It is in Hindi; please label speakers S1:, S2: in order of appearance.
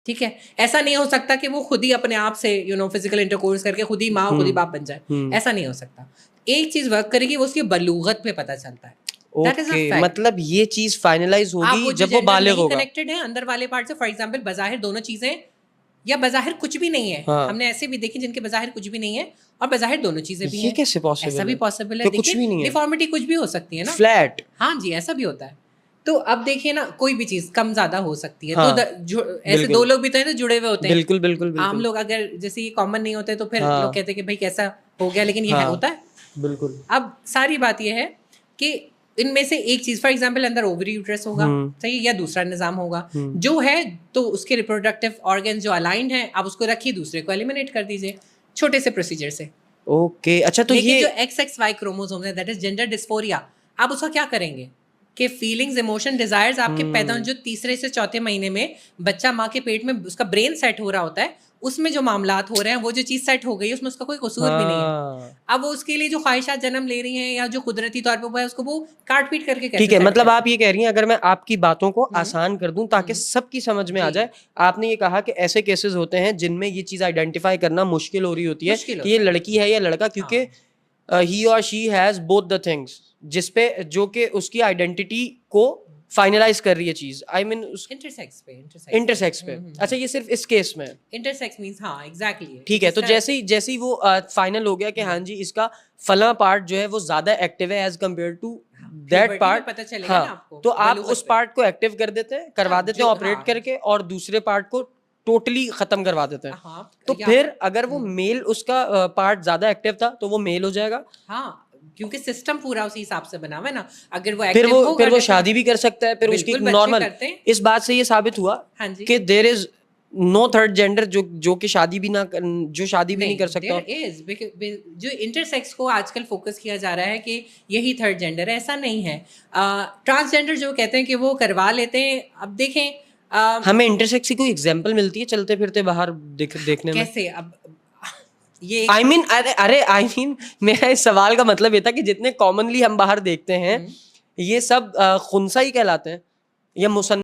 S1: ठीक है, ऐसा नहीं हो सकता कि वो खुद ही अपने आप से फिजिकल इंटरकोर्स करके खुद ही माँ खुद ही बाप बन जाए, ऐसा नहीं हो सकता। एक चीज वर्क करेगी वो उसकी बलूगत पे पता चलता है। That is a
S2: okay,
S1: fact.
S2: मतलब ये चीज फाइनलाइज
S1: आप
S2: होगी
S1: वो जो
S2: जब वो
S1: जेंडर
S2: बालिग
S1: नहीं
S2: होगा।
S1: कनेक्टेड है अंदर वाले पार्ट से, फॉर एग्जाम्पल बज़ाहिर दोनों चीजें या बज़ाहिर कुछ भी नहीं है,
S2: हाँ,
S1: हमने ऐसे भी देखी जिनके बज़ाहिर कुछ भी नहीं है और बज़ाहिर दोनों चीजें भी
S2: ये
S1: हैं।
S2: कैसे
S1: ऐसा
S2: पॉसिबल
S1: भी
S2: है
S1: पॉसिबल है।
S2: कि कुछ
S1: देखिए
S2: भी नहीं है,
S1: डिफॉर्मिटी कुछ भी हो सकती है ना।
S2: फ्लैट।
S1: हाँ जी, ऐसा भी होता है। तो अब देखिए ना, कोई भी चीज कम ज्यादा हो सकती है।
S2: हाँ,
S1: ऐसे दो
S2: बिल्कुल
S1: लोग भी तो हैं तो जुड़े हुए होते हैं।
S2: बिल्कुल बिल्कुल
S1: आम
S2: बिल्कुल।
S1: लोग अगर जैसे ये कॉमन नहीं होते तो फिर लोग
S2: हाँ
S1: कहते हैं कि भाई कैसा हो गया, लेकिन ये है,
S2: हाँ,
S1: होता है।
S2: बिल्कुल।
S1: अब सारी बात ये है कि इनमें से एक चीज, फॉर एग्जाम्पल अंदर ओवरी यूट्रस होगा, सही, या दूसरा निजाम होगा जो है, तो उसके रिप्रोडक्टिव ऑर्गन जो अलाइंड है आप उसको रखिए, दूसरे को एलिमिनेट कर दीजिए छोटे से प्रोसीजर से।
S2: ओके, अच्छा तो
S1: लेकिन
S2: ये
S1: जो XXY क्रोमोसोम है, दैट इज जेंडर डिस्फोरिया, आप उसका क्या करेंगे कि फीलिंग्स, इमोशन, डिजायर्स आपके पैदा जो तीसरे से चौथे महीने में बच्चा माँ के पेट में उसका ब्रेन सेट हो रहा होता है, उसमें जो मामलात हो रहे हैं, वो जो चीज सेट हो गई है उसमें उसका कोई कसूर भी नहीं है।
S2: हाँ,
S1: अब वो उसके लिए जो ख्वाहिशात जन्म ले रही हैं या जो कुदरती तौर पे हुआ है, उसको वो काट पीट करके कैसे
S2: ठीक है,
S1: सेट
S2: मतलब
S1: करें।
S2: आप ये कह रही हैं, अगर मैं आपकी बातों को आसान कर दूं ताकि सबकी समझ में आ
S1: जी,
S2: जाए, आपने ये कहा कि ऐसे केसेस होते हैं जिनमें ये चीज आइडेंटिफाई करना मुश्किल हो रही होती है
S1: मुश्किल
S2: कि ये
S1: होता है।
S2: लड़की है या लड़का, क्योंकि
S1: हाँ,
S2: ही और she has both the things, जिसपे जो कि उसकी आइडेंटिटी को फाइनलाइज कर रही है चीज, आई मीन उस
S1: इंटरसेक्स पे, इंटरसेक्स पे।
S2: इंटरसेक्स पे। अच्छा, ये सिर्फ इस केस में है।
S1: इंटरसेक्स मींस, हाँ एग्जैक्टली,
S2: ठीक
S1: कि
S2: है, तो
S1: जिसका
S2: जैसे ही वो फाइनल हो गया कि हाँ जी इसका फला पार्ट जो है वो ज्यादा एक्टिव है as compare to that
S1: puberty में
S2: पार्ट।
S1: पता चलेगा
S2: हाँ,
S1: ना आपको,
S2: तो आप
S1: बलूगत
S2: उस
S1: पे।
S2: पार्ट को एक्टिव कर देते हैं, करवा
S1: हाँ,
S2: देते हैं
S1: जो,
S2: ऑपरेट
S1: हाँ
S2: करके, और दूसरे पार्ट को टोटली खत्म करवा देते हैं।
S1: हाँ,
S2: तो
S1: या
S2: फिर अगर वो मेल, उसका पार्ट ज्यादा एक्टिव था तो वो मेल हो जाएगा।
S1: हाँ, क्योंकि सिस्टम पूरा उसी हिसाब से बना हुआ है ना। अगर वो एक्टिव होगा
S2: फिर वो
S1: डेफिनेट,
S2: शादी भी कर सकता है, फिर उसकी
S1: बिल्कुल बच्चे
S2: नॉर्मल।
S1: करते हैं।
S2: इस बात से ये साबित हुआ
S1: हाँ जी,
S2: कि there is no third gender जो कि शादी भी ना जो शादी भी नहीं कर
S1: नहीं
S2: सकता।
S1: देयर इज, जो इंटरसेक्स को आजकल फोकस किया जा रहा है कि यही थर्ड जेंडर है, ऐसा नहीं है। ट्रांसजेंडर जो कहते हैं कि वो करवा लेते हैं। अब देखें
S2: हमें इंटरसेक्स की कोई एग्जांपल मिलती है चलते फिरते बाहर देखने में?
S1: कैसे, अब ये
S2: आई मीन अरे आई मीन मेरा इस सवाल का मतलब ये था कि जितने कॉमनली हम बाहर देखते हैं ये सब खुनसा ही कहलाते हैं या मुसन्ना।